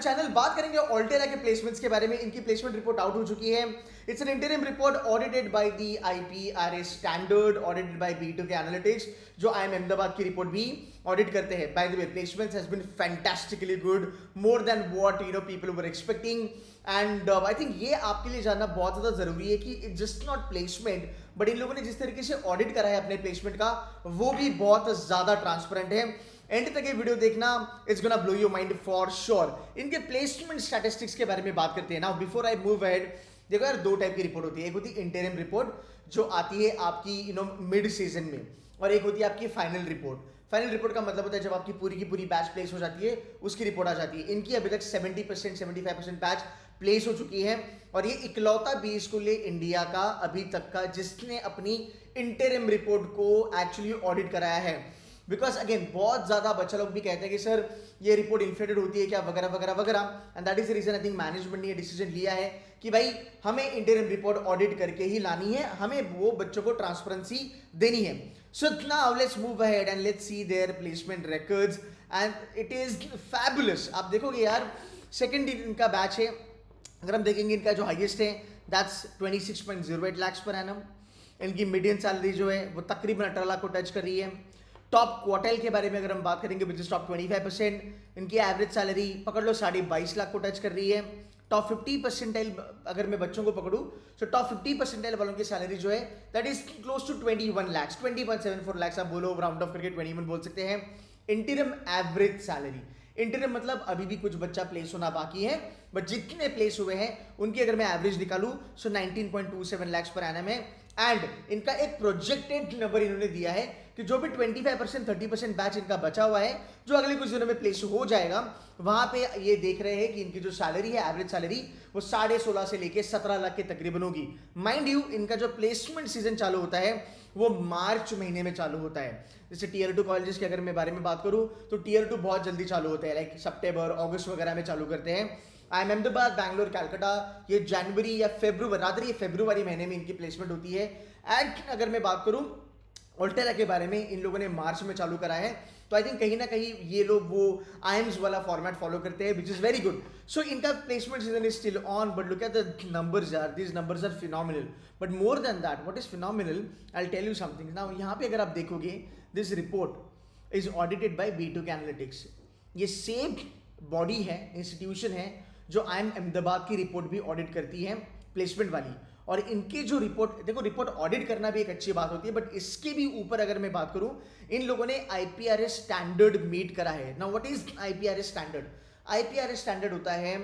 Channel. बात करेंगे ऑल्टेरा के प्लेसमेंट्स के बारे में। इनकी प्लेसमेंट रिपोर्ट आउट हो चुकी है। It's an interim report audited by the IPRS standard, audited by B2K analytics, जो IIM अहमदाबाद की रिपोर्ट भी ऑडिट करते हैं। By the way, placements has been fantastically good, more than what people were expecting. And I think ये आपके लिए जानना बहुत ज्यादा जरूरी है कि it just not placement, but इन लोगों ने जिस तरीके से ऑडिट करा है अपने प्लेसमेंट का, वो भी बहुत ज्यादा ट्रांसपेरेंट है। एंड तक ये वीडियो देखना, it's gonna blow your mind for sure. इनके प्लेसमेंट स्टैटिस्टिक्स के बारे में बात करते हैं। Now before I move ahead, देखो यार, दो टाइप की रिपोर्ट होती है। एक होती है इंटरिम रिपोर्ट जो आती है आपकी मिड सीजन में, और एक होती है आपकी फाइनल रिपोर्ट। फाइनल रिपोर्ट का मतलब होता है जब आपकी पूरी की पूरी बैच प्लेस हो जाती है, उसकी रिपोर्ट आ जाती है। इनकी अभी तक 70% 75% बैच प्लेस हो चुकी है, और ये इकलौता बी स्कूल है इंडिया का अभी तक का जिसने अपनी इंटरिम रिपोर्ट को एक्चुअली ऑडिट कराया है। बिकॉज अगेन बहुत ज्यादा बच्चा लोग भी कहते हैं कि सर ये रिपोर्ट इन्फ्लेटेड होती है क्या, वगैरह वगैरह वगैरह। And that is the reason I think management ने ये डिसीजन लिया है कि भाई हमें इंटरिम रिपोर्ट ऑडिट करके ही लानी है, हमें वो बच्चों को ट्रांसपेरेंसी देनी है। So now let's move ahead and let's see their placement records, and it is fabulous. आप देखोगे यार, सेकेंड इनका बैच है। अगर हम देखेंगे इनका जो हाईएस्ट है दैट्स 26.08 लाख पर एनम। इनकी मीडियन सैलरी जो है वो तकरीबन 18 लाख को टच कर रही है। टॉप क्वार्टाइल के बारे में अगर हम बात करेंगे, विच इज टॉप 25%, इनकी एवरेज सैलरी पकड़ लो 22.5 लाख को टच कर रही है। टॉप 50% अगर मैं बच्चों को पकड़ूं, तो टॉप 50% वालों की सैलरी जो है that is close to 21 lakh, 20.74 lakh आप बोलो, राउंड ऑफ करके 21 बोल सकते हैं। इंटरिम एवरेज सैलरी, इंटरिम मतलब अभी भी कुछ बच्चा प्लेस होना बाकी है, बट जितने प्लेस हुए हैं उनकी अगर मैं एवरेज निकालूं सो 19.27 लाख पर एनम है। एंड इनका एक प्रोजेक्टेड नंबर इन्होंने दिया है कि जो भी 25% 30% बैच इनका बचा हुआ है, जो अगले कुछ दिनों में प्लेस हो जाएगा, वहां पे ये देख रहे हैं कि इनकी जो सैलरी है, एवरेज सैलरी, वो 16.5 से लेके 17 लाख के तकरीबन होगी। माइंड यू, इनका जो प्लेसमेंट सीजन चालू होता है वो मार्च महीने में चालू होता है। जैसे टियर 2 कॉलेजेस की अगर मैं बारे में बात करूं, तो टियर 2 बहुत जल्दी चालू होते हैं, लाइक सितंबर अगस्त वगैरह में चालू करते हैं। IIM अहमदाबाद, बैंगलोर, कलकत्ता, ये जनवरी या फेब्रुवरी, रादर ये फेब्रुवरी महीने में इनकी प्लेसमेंट होती है। एंड अगर मैं बात करूं ऑल्टेरा के बारे में, इन लोगों ने मार्च में चालू करा है। तो आई थिंक कहीं ना कहीं ये लोग वो IIMs वाला फॉर्मेट फॉलो करते हैं, which is very good. So इनका placement season is still on, but look at the numbers यार, these numbers are phenomenal. But more than that, what is phenomenal, I will tell you something. Now यहाँ पे अगर आप देखोगे, this report is audited by B2K analytics. ये same body है, institution है, जो IIM अहमदाबाद की रिपोर्ट भी ऑडिट करती है, प्लेसमेंट वाली। और इनकी जो रिपोर्ट, देखो रिपोर्ट ऑडिट करना भी एक अच्छी बात होती है, बट इसके भी ऊपर अगर मैं बात करूं, इन लोगों ने IPRS स्टैंडर्ड मीट करा है। Now what is IPRS standard? IPRS standard होता है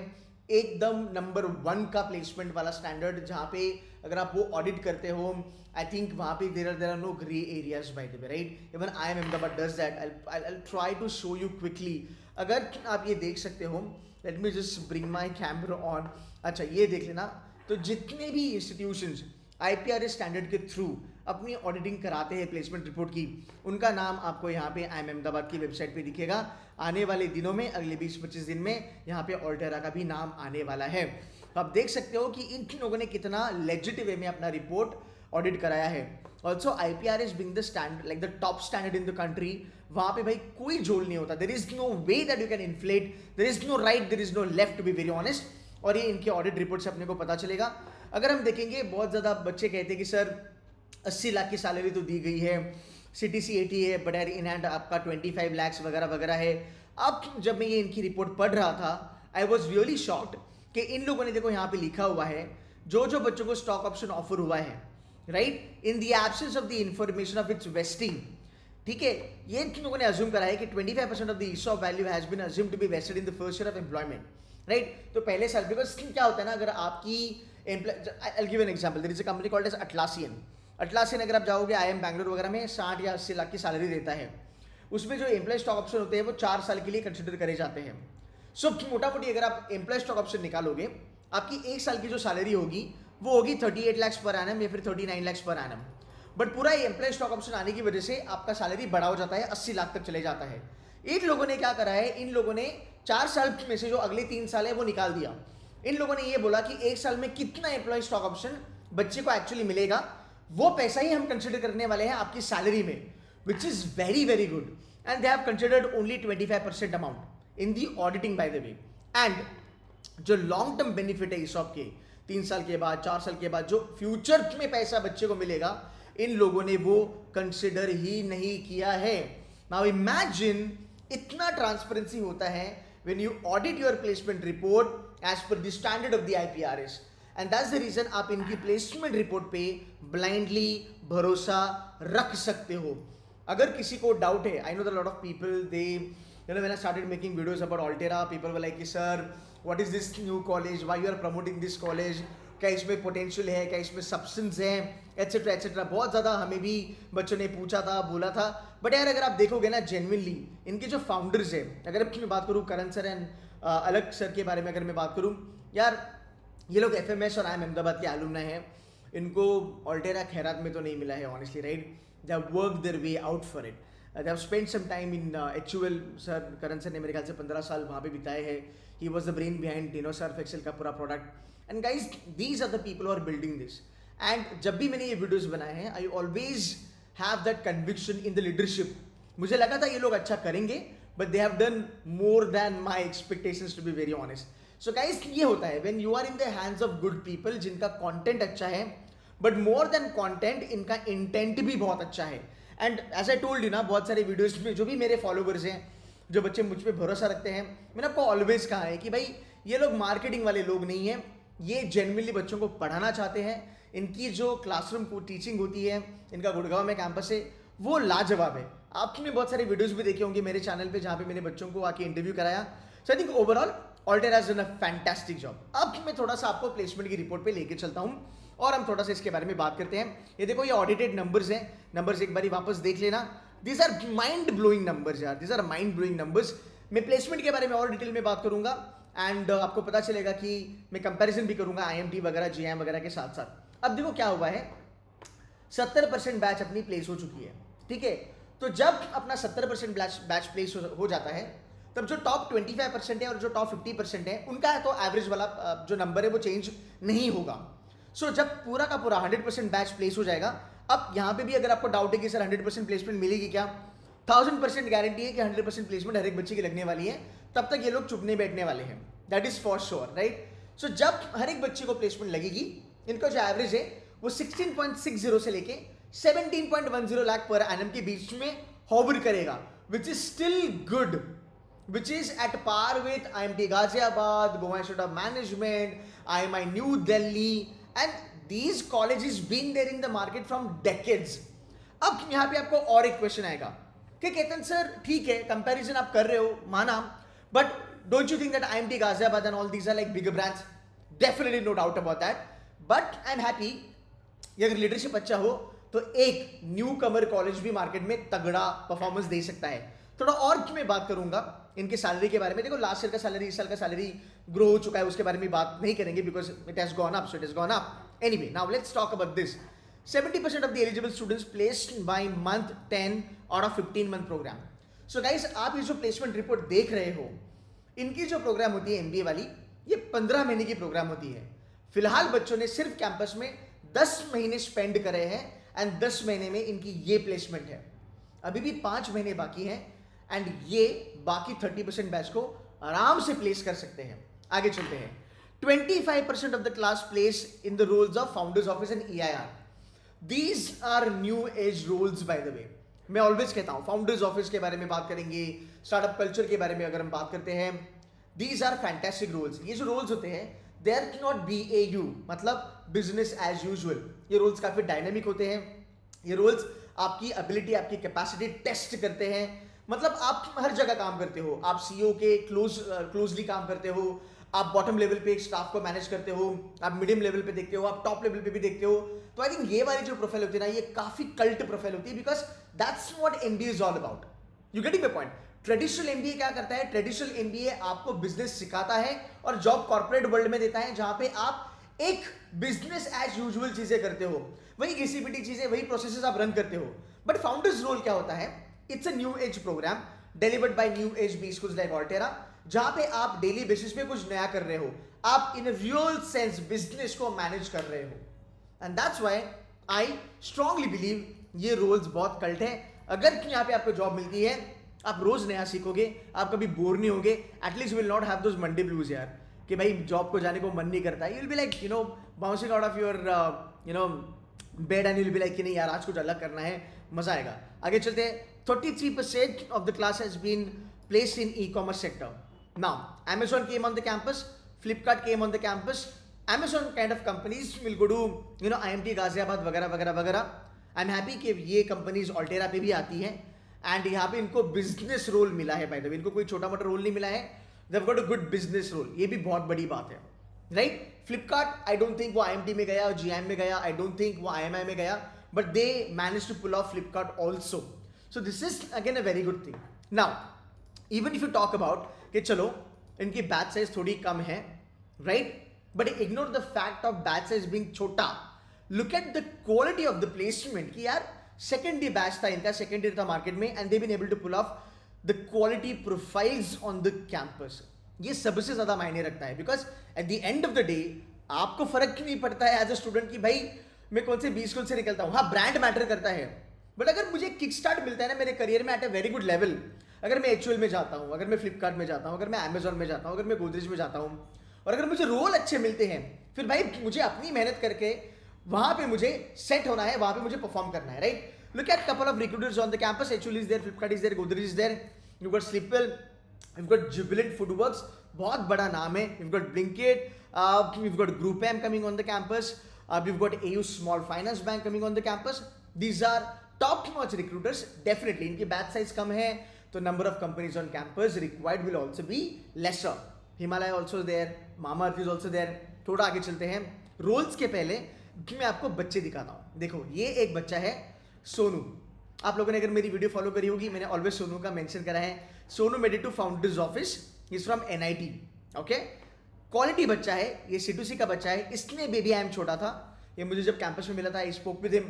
एकदम नंबर 1 का प्लेसमेंट वाला स्टैंडर्ड, जहां पे अगर आप वो ऑडिट करते हो, आई थिंक वहां पे there are no grey areas by the way, right? Even IIM Ahmedabad does that. I will try to show you quickly. अगर आप ये देख सकते हो, let me just bring my camera on. अच्छा, ये देख लेना। तो जितने भी इंस्टीट्यूशंस IPRS स्टैंडर्ड के थ्रू अपनी ऑडिटिंग कराते हैं प्लेसमेंट रिपोर्ट की, उनका नाम आपको यहाँ पे IIM अहमदाबाद की वेबसाइट पे दिखेगा। आने वाले दिनों में, अगले 20-25 दिन में, यहाँ पे ऑल्टेरा का भी नाम आने वाला है। तो आप देख सकते हो कि इन लोगों ने कितना लेजिट वे में अपना रिपोर्ट ऑडिट कराया है। Also IPRS being the standard, like the top standard in the country, वहां पे भाई कोई झोल नहीं होता। There is no way that you can inflate, there is no right, there is no left, to be very honest. और ये इनके ऑडिट रिपोर्ट से अपने को पता चलेगा। अगर हम देखेंगे, बहुत ज़्यादा बच्चे कहते हैं कि सर 80 लाख की सैलरी तो दी गई है, CTC 80 है, बट यार इन हैंड आपका 25 लाख वगैरह वगैरह है। अब जब मैं ये इनकी रिपोर्ट पढ़ रहा था, आई वॉज रियली शॉक्ड कि इन लोगों ने, देखो यहाँ पे लिखा हुआ है, जो जो बच्चों को स्टॉक ऑप्शन ऑफर हुआ है, right, in the absence of the information of its wasting, ठीक है, ये इन लोगों ने अज्यूम करा है कि 25% of the ESOP value has been assumed to be vested in the first year of employment, right? तो पहले साल, बिकॉज क्या होता है ना, अगर आपकी I'll give you an example. There is a company called as Atlassian. Atlassian अगर आप जाओगे IIM बैंगलोर वगैरह में 60 या 80 लाख की सैलरी देता है। उसमें जो एम्प्लॉय स्टॉक ऑप्शन होते हैं वो 4 साल के लिए कंसिडर करे जाते हैं। सो मोटा मोटी अगर आप एम्प्लॉय स्टॉक ऑप्शन निकालोगे, आपकी 1 साल की जो सैलरी होगी वो होगी 38 लाख पर एनम या फिर 39 लाख पर एनम। बट पूरा एम्प्लॉय स्टॉक ऑप्शन आने की वजह से आपका सैलरी बड़ा हो जाता है, 80 लाख तक चले जाता है। इन लोगों ने क्या करा है, इन लोगों ने 4 साल में से जो अगले 3 साल है वो निकाल दिया। इन लोगों ने ये बोला कि 1 साल में कितना एम्प्लॉय स्टॉक ऑप्शन बच्चे को एक्चुअली मिलेगा, वो पैसा ही हम कंसिडर करने वाले हैं आपकी सैलरी में, विच is very very good. And they have considered only 25% amount in the auditing bye the way. And जो लॉन्ग टर्म बेनिफिट है ESOP के, 3 साल के बाद, 4 साल के बाद जो फ्यूचर में पैसा बच्चे को मिलेगा, इन लोगों ने वो कंसिडर ही नहीं किया है. नाउ इमेजिन इतना ट्रांसपेरेंसी होता है when you audit your placement report as per the standard of the IPRS, and that's the reason आप इनकी प्लेसमेंट रिपोर्ट पे ब्लाइंडली भरोसा रख सकते हो. अगर किसी को डाउट है, I know the lot of people they when I started making videos about Altera, people were like sir what is this new college, why you are promoting this college, क्या इसमें पोटेंशियल है, क्या इसमें substance है, etcetera etcetera. बहुत ज़्यादा हमें भी बच्चों ने पूछा था, बोला था. बट यार अगर आप देखोगे ना जेन्युइनली इनके जो फाउंडर्स है, अगर मैं बात करूँ करण सर एंड अलग सर के बारे में अगर मैं बात करूँ, यार ये लोग FMS और IIM अहमदाबाद के alumni हैं. इनको Altera खैरात में तो नहीं मिला है honestly, right. They have worked their way out for it. They have spent some time in HUL. Sir Karan sir ने मेरे ख्याल से 15 साल वहाँ पे बिताए हैं. He was the brain behind Surf Excel का पूरा product. And guys these are the people who are building this. And जब भी मैंने ये वीडियोस बनाए हैं, I always have that conviction in the leadership. मुझे लगा था ये लोग अच्छा करेंगे, but they have done more than my expectations, to be very honest. So guys ये होता है when you are in the hands of good people जिनका कंटेंट अच्छा है, बट मोर देन कंटेंट इनका इंटेंट भी बहुत अच्छा है. And as I told you ना, बहुत सारे वीडियोस में जो भी मेरे फॉलोवर्स हैं, जो बच्चे मुझ पे भरोसा रखते हैं, मैंने आपको ऑलवेज कहा है कि भाई ये लोग मार्केटिंग वाले लोग नहीं हैं. ये जेन्युइनली बच्चों को पढ़ाना चाहते हैं. इनकी जो क्लासरूम को टीचिंग होती है, इनका गुड़गांव में कैंपस है, वो लाजवाब है. आपने बहुत सारे वीडियोस भी देखे होंगे मेरे चैनल पे जहाँ पे मैंने बच्चों को आके इंटरव्यू कराया. So I think overall Altera has done a fantastic job. अब मैं थोड़ा सा आपको प्लेसमेंट की रिपोर्ट पे लेके चलता हूँ और हम थोड़ा सा इसके बारे में बात करते हैं. ये देखो, ये ऑडिटेड नंबर्स हैं. नंबर्स एक बारी वापस देख लेना. These are mind blowing numbers यार, these are mind blowing numbers. मैं प्लेसमेंट के बारे में और डिटेल में बात करूंगा एंड आपको पता चलेगा कि मैं कंपैरिजन भी करूंगा IMT वगैरह, GIM वगैरह के साथ साथ. अब देखो क्या हुआ है, 70% बैच अपनी प्लेस हो चुकी है, ठीक है. तो जब अपना 70% बैच प्लेस हो जाता है, तब जो टॉप 25% है और जो टॉप 50% है, उनका तो एवरेज वाला जो नंबर है वो चेंज नहीं होगा. सो जब पूरा का पूरा 100% बैच प्लेस हो जाएगा, अब यहाँ पे भी अगर आपको डाउट है कि सर 100% प्लेसमेंट मिलेगी क्या, 1000% गारंटी है कि 100% प्लेसमेंट हर एक बच्चे की लगने वाली है. तब तक ये लोग चुपने बैठने वाले हैं, that is for sure, right. So जब हर एक बच्चे को प्लेसमेंट लगेगी, इनका जो एवरेज है वो 16.60 से लेके 17.10 लाख पर एनम के बीच में हॉवर करेगा, which is still good, which is at par with IMT Ghaziabad, Goa Institute of Management, IMI New Delhi, and these colleges been there in the market from decades. अब यहाँ पे आपको और एक question आएगा कि केतन सर ठीक है, कंपैरिजन आप कर रहे हो, माना, but don't you think that IMT Ghaziabad and all these are like bigger brands? Definitely no doubt about that. But I'm happy, ये अगर लीडरशिप अच्छा हो तो एक न्यू कमर कॉलेज भी मार्केट में तगड़ा परफॉर्मेंस दे सकता है. थोड़ा और मैं बात करूंगा इनके सैलरी के बारे में. देखो, लास्ट ईयर का सैलरी, इस साल का सैलरी ग्रो हो चुका है, उसके बारे में बात नहीं करेंगे because it has gone up, so it has gone up. Anyway, now let's talk about this. 70% of the eligible students placed by month 10 out of 15 month program. So guys, आप ये जो प्लेसमेंट रिपोर्ट देख रहे हो, इनकी जो programme होती है MBA वाली, ये 15 महीने की प्रोग्राम होती है. फिलहाल बच्चों ने सिर्फ कैंपस में 10 महीने स्पेंड करे हैं एंड 10 महीने में इनकी ये प्लेसमेंट है. अभी भी 5 महीने बाकी हैं एंड ये बाकी 30% बैच को आराम से प्लेस कर सकते हैं. आगे चलते हैं. 25% of the class place in the roles of founders office and EIR. These are new age roles by the way. मैं ऑलवेज कहता हूं, फाउंडर्स ऑफिस के बारे में बात करेंगे, स्टार्टअप कल्चर के बारे में अगर हम बात करते हैं, दीज आर फैंटेस्टिक रोल्स. ये जो रोल्स होते हैं, दे आर नॉट BAU, मतलब बिजनेस एज यूजुअल. ये रोल्स काफी डायनेमिक होते हैं. ये रोल्स आपकी एबिलिटी, आपकी कैपेसिटी टेस्ट करते हैं. मतलब आप हर जगह काम करते हो, आप CEO के क्लोजली काम करते हो, आप बॉटम लेवल पे एक स्टाफ को मैनेज करते हो, आप मीडियम लेवल पे देखते हो, आप टॉप लेवल पे भी देखते हो. तो आई थिंक ये वाली जो प्रोफाइल होती है ना, ये काफी कल्ट प्रोफाइल होती है, because that's what MBA is all about. You getting my point. Traditional MBA क्या करता है? ट्रेडिशनल MBA आपको बिजनेस सिखाता है और जॉब कॉर्पोरेट वर्ल्ड में देता है, जहां पे आप एक बिजनेस एज यूजुअल चीजें करते हो, वही घिसी-पिटी चीजें, वही प्रोसेसेस आप रन करते हो. बट फाउंडर्स रोल क्या होता है? It's a new age program delivered by new age B schools like Altera, जहां पे आप डेली बेसिस पे कुछ नया कर रहे हो, आप इन रियल सेंस बिजनेस को मैनेज कर रहे हो. And that's why I strongly believe ये रोल्स बहुत कल्ट है. अगर यहाँ पे आपको जॉब मिलती है, आप रोज नया सीखोगे, आप कभी बोर नहीं होगे, at least will not have those Monday blues यार कि भाई जॉब को जाने को मन नहीं करता है। You will be like bouncing out of your bed and you will be like कि नहीं यार आज कुछ अलग करना है, मजा आएगा। आगे चलते हैं। 33% of the class has been placed in e-commerce sector. Now, Amazon came on the campus, Flipkart came on the campus. Amazon kind of companies will go to IMT Ghaziabad वगैरह वगैरह वगैरह। आई एम हैप्पी कि ये companies ऑल्टेरा पे भी आती हैं and यहाँ पे इनको बिजनेस रोल मिला है। बाय द वे इनको कोई छोटा मोटा रोल नहीं मिला है, they have got a good business role, ये भी बहुत बड़ी बात है, right. Flipkart I don't think वो IMT में गया, GIM में गया, आई डोंट थिंक वो IMI में गया, but they manage to pull off Flipkart also. So this is again a very good thing. Now, even if you talk about कि चलो इनकी बैच साइज थोड़ी कम है, right? But ignore the fact of batch size being छोटा. Look at the quality of the placement कि यार second day batch था इनका, second day था मार्केट में and they've been able to pull off the quality profiles on the campus. ये सबसे ज्यादा मायने रखता है because at the end of the day आपको फर्क क्यों नहीं पड़ता है एज अ स्टूडेंट कि भाई मैं कौन से 20 स्कूल से निकलता हूँ। हाँ, ब्रांड मैटर करता है, बट अगर मुझे किक स्टार्ट मिलता है ना मेरे करियर में at a very good level, अगर मैं HUL में जाता हूँ, अगर मैं फ्लिपकार्ट में जाता हूँ, अगर मैं अमेजॉन में जाता हूँ, अगर मैं गोदरेज में जाता हूँ, और अगर मुझे रोल अच्छे मिलते हैं, फिर भाई मुझे अपनी मेहनत करके वहां पे मुझे सेट होना है, वहां पे मुझे परफॉर्म करना है, right. Look at couple of recruiters on the campus, HUL is there, Flipkart is there, Godrej is there, you got Sleepwell, you got Jubilant FoodWorks, बहुत बड़ा नाम है, you got Blinkit, you got GroupM coming on the campus, you've got AU Small Finance Bank coming on the campus. These are top notch recruiters. Definitely इनकी batch size कम है तो number of companies on campus required will also be lesser. Himalaya also there, Mamaearth is also there. थोड़ा आगे चलते हैं। Roles के पहले मैं आपको बच्चे दिखाता हूँ। देखो ये एक बच्चा है सोनू, आप लोगों ने अगर मेरी वीडियो फॉलो करी होगी, मैंने ऑलवेज सोनू का मेंशन करा है। Sonu made it to founders office, is from NIT, okay. Quality बच्चा है, ये C2C का बच्चा है। इसने बेबी IM छोड़ा था, ये मुझे जब कैंपस में मिला था, आई स्पोक विद हिम।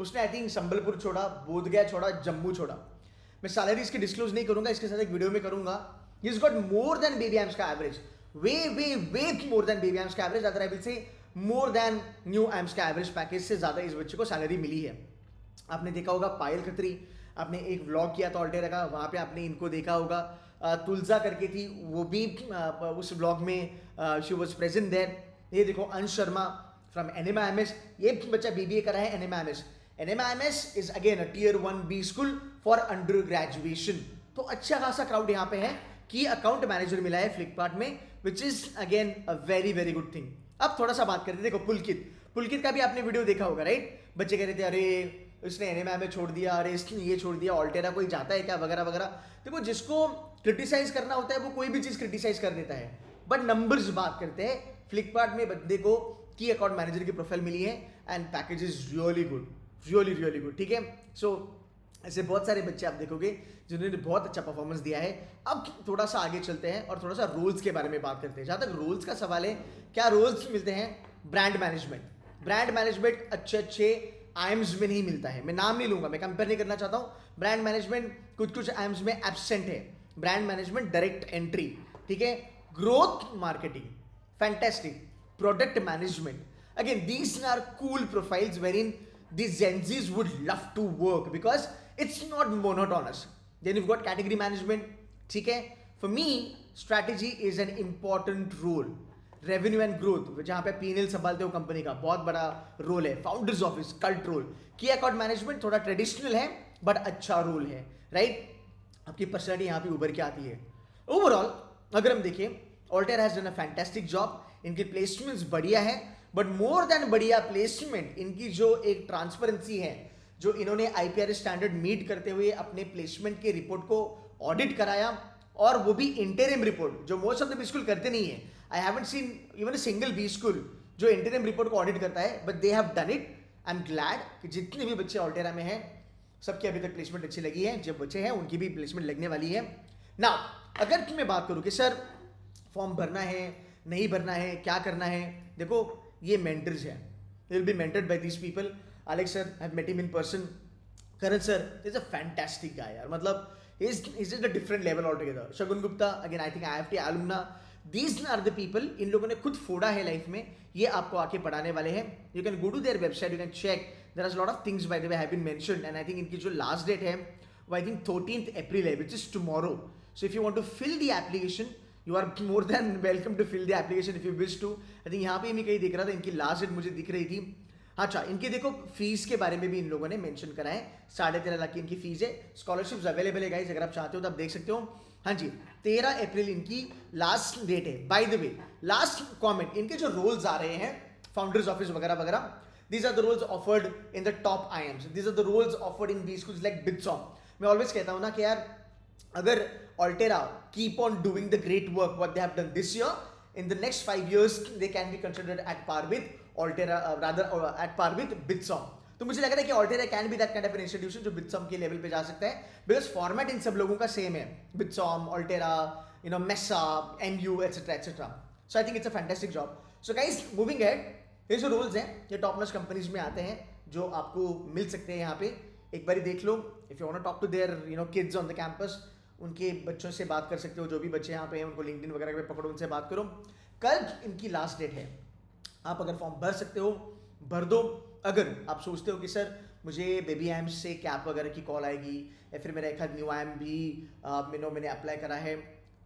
उसने आई थिंक संबलपुर छोड़ा, बोधगया छोड़ा, जम्मू छोड़ा। मैं सैलरी इसकी डिस्क्लोज नहीं करूंगा, इसके साथ एक वीडियो में करूंगा। He is got more than baby IMs का एवरेज, वे वे वे मोर देन बेबी IMs का average, other I will say more than new IMs का एवरेज पैकेज से ज्यादा इस बच्चे को सैलरी मिली है। आपने देखा होगा पायल खत्री, आपने एक व्लॉग किया था ऑल्टेरा का, वहां पे आपने इनको देखा होगा। तुलजा करके थी, वो भी उस व्लॉग में शी वाज प्रेजेंट देयर। ये देखो अंश शर्मा फ्रॉम NMIMS, ये बच्चा BBA कर रहा है NMIMS। NMIMS is again a Tier 1B school for under graduation. तो अच्छा खासा क्राउड यहाँ पे है कि अकाउंट मैनेजर मिला है फ्लिपकार्ट में, which is again a very very good thing. अब थोड़ा सा बात करते हैं, देखो पुलकित का भी आपने वीडियो देखा होगा, राइट। बच्चे कह रहे थे अरे उसने NMIMS छोड़ दिया, अरे इसने ये छोड़ दिया, ऑल्टेरा कोई जाता है क्या, वगैरह वगैरह। देखो जिसको क्रिटिसाइज करना होता है वो कोई भी चीज क्रिटिसाइज कर देता है, बट नंबर्स बात करते हैं। फ्लिपकार्ट में बंदे को की अकाउंट मैनेजर की प्रोफाइल मिली है and package is really good, really really good, ठीक है। सो ऐसे बहुत सारे बच्चे आप देखोगे जिन्होंने बहुत अच्छा परफॉर्मेंस दिया है। अब थोड़ा सा आगे चलते हैं और थोड़ा सा रोल्स के बारे में बात करते हैं। जहां तक रोल्स का सवाल है, क्या रोल्स मिलते हैं? ब्रांड मैनेजमेंट अच्छे IMs में नहीं मिलता है। मैं नाम नहीं लूंगा, मैं कंपेयर नहीं करना चाहता हूं। ब्रांड मैनेजमेंट कुछ IMs में एब्सेंट है। ब्रांड मैनेजमेंट डायरेक्ट एंट्री, ठीक है। Growth marketing fantastic, product management, again these are cool profiles wherein these Gen Zs would love to work because it's not monotonous. Then you've got category management, ठीक है। For me, strategy is an important role. Revenue and growth, जहां पे P&L संभालते हो company का, बहुत बड़ा role है। Founders office, cult role. Key account management थोड़ा ट्रेडिशनल है बट अच्छा रोल है, राइट। आपकी पर्सनैलिटी यहाँ पे उभर के आती है। ओवरऑल अगर हम देखें, Altera has done a fantastic job. इनकी प्लेसमेंट्स बढ़िया है, बट मोर देन बढ़िया प्लेसमेंट, इनकी जो एक ट्रांसपेरेंसी है, जो इन्होंने IPRS स्टैंडर्ड मीट करते हुए अपने प्लेसमेंट के रिपोर्ट को ऑडिट कराया, और वो भी इंटरिम रिपोर्ट, जो मोस्ट ऑफ द स्कूल करते नहीं है। I haven't seen even a single B school जो इंटरिम रिपोर्ट को ऑडिट करता है, but they have done it. I am glad कि जितने भी बच्चे ऑल्टेरा में हैं सबकी अभी तक प्लेसमेंट अच्छी लगी है। जब बच्चे हैं उनकी भी प्लेसमेंट लगने वाली है। नाउ अगर मैं बात करूं कि सर फॉर्म भरना है, नहीं भरना है, क्या करना है, देखो ये मेंटर्स हैं, they will be mentored by these people. Alex sir, I've met him in person. Karan sir is a fantastic guy यार, मतलब he's just a different level altogether. Shagun Gupta, again I think IFT alumna. These are the people, इन लोगों ने खुद फोड़ा है life में, ये आपको आके पढ़ाने वाले हैं। You can go to their website, you can check. There are a lot of things by the way have been mentioned, and I think इनकी जो लास्ट डेट है आई थिंक 13th अप्रैल है, which is tomorrow. So if you want to fill the application, you are more than welcome to fill the application if you wish to. I think यहाँ पे मैं कहीं दिख रहा था, इनकी लास्ट डेट मुझे दिख रही थी. अच्छा, इनके देखो फीस के बारे में भी इन लोगों ने मेंशन करा है. 13.5 लाख की इनकी फीस है. स्कॉलरशिप्स अवेलेबल है गाइस, अगर आप चाहते हो तो आप देख सकते हो. हाँ जी, 13 अप्रैल इनकी लास्ट डेट है. Bye the way, last comment, इनके जो रोल्स आ रहे हैं फाउंडर्स ऑफिस वगैरह वगैरह, these are the roles offered in the top IIMs. These are the roles offered in B schools like BITSOM. मैं always कहता हूँ ना कि यार, अगर Altera keep on doing the great work what they have done this year, in the next 5 years they can be considered at par with Altera, at par with BITSOM. तो मुझे लग रहा है कि Altera can be that kind of an institution जो BITSOM के level पे जा सकता है, because format इन सब लोगों का सेम है. BITSOM, Altera, MESA, MU, etc. So I think it's a fantastic job. So guys, moving ahead, ये जो रोल्स हैं ये टॉप नॉच कंपनीज में आते हैं जो आपको मिल सकते हैं यहाँ पे. एक बारी देख लो. If you want to talk to their kids on the campus, उनके बच्चों से बात कर सकते हो. जो भी बच्चे यहाँ पे हैं उनको लिंक्डइन वगैरह पे पकड़ो, उनसे बात करो. कल इनकी लास्ट डेट है. आप अगर फॉर्म भर सकते हो भर दो. अगर आप सोचते हो कि सर मुझे बेबी एम्स से कैप वगैरह की कॉल आएगी या फिर मेरा एक आध न्यू एम भी मैंने अप्लाई करा है,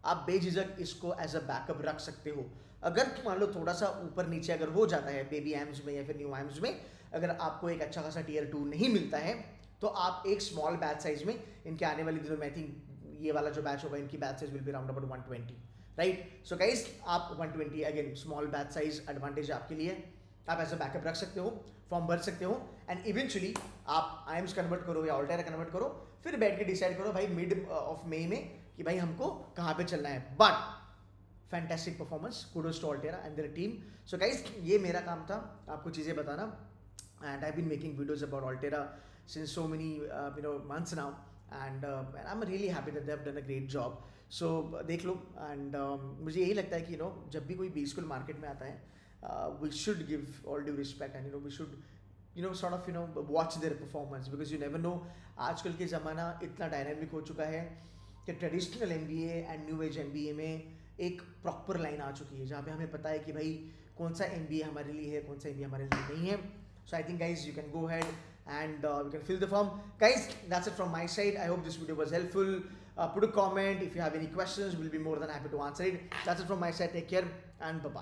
आप बेझिझक इसको एज अ बैकअप रख सकते हो. अगर मान लो थोड़ा सा ऊपर नीचे अगर हो जाता है बेबी एम्स में या फिर न्यू एम्स में, अगर आपको एक अच्छा खासा टियर 2 नहीं मिलता है, तो आप एक स्मॉल बैच साइज में, इनके आने वाले दिनों में आई थिंक ये वाला जो बैच होगा इनकी batch size will be around about 120, right. So guys, आप 120 again small batch size advantage आपके लिए, आप एज अ बैकअप रख सकते हो, फॉर्म भर सकते हो, एंड इवेंचुअली आप आईएम्स कन्वर्ट करो या ऑल्टेरा कन्वर्ट करो, फिर बैठ के डिसाइड करो भाई मिड ऑफ मई में कि भाई हमको कहाँ पे चलना है. But fantastic performance, kudos to Altera and their team. So guys, ये मेरा काम था आपको चीज़ें बताना, and I been making videos about Altera since so many months now, and I am really happy that they have done a great job. So देख लो. And मुझे यही लगता है कि जब भी कोई बी स्कूल मार्केट में आता है, we should give all due respect, and we should sort of watch their performance, because you never know. आजकल के ज़माना इतना डायनामिक हो चुका है कि traditional MBA and new age MBA में एक प्रॉपर लाइन आ चुकी है जहाँ पे हमें पता है कि भाई कौन सा MBA हमारे लिए है, कौन सा MBA हमारे लिए नहीं है. So I think guys, you can go ahead and you can fill the form. Guys, that's it from my side. I hope this video was helpful. Put a comment if you have any questions. We'll be more than happy to answer it. That's it from my side. Take care and bye-bye.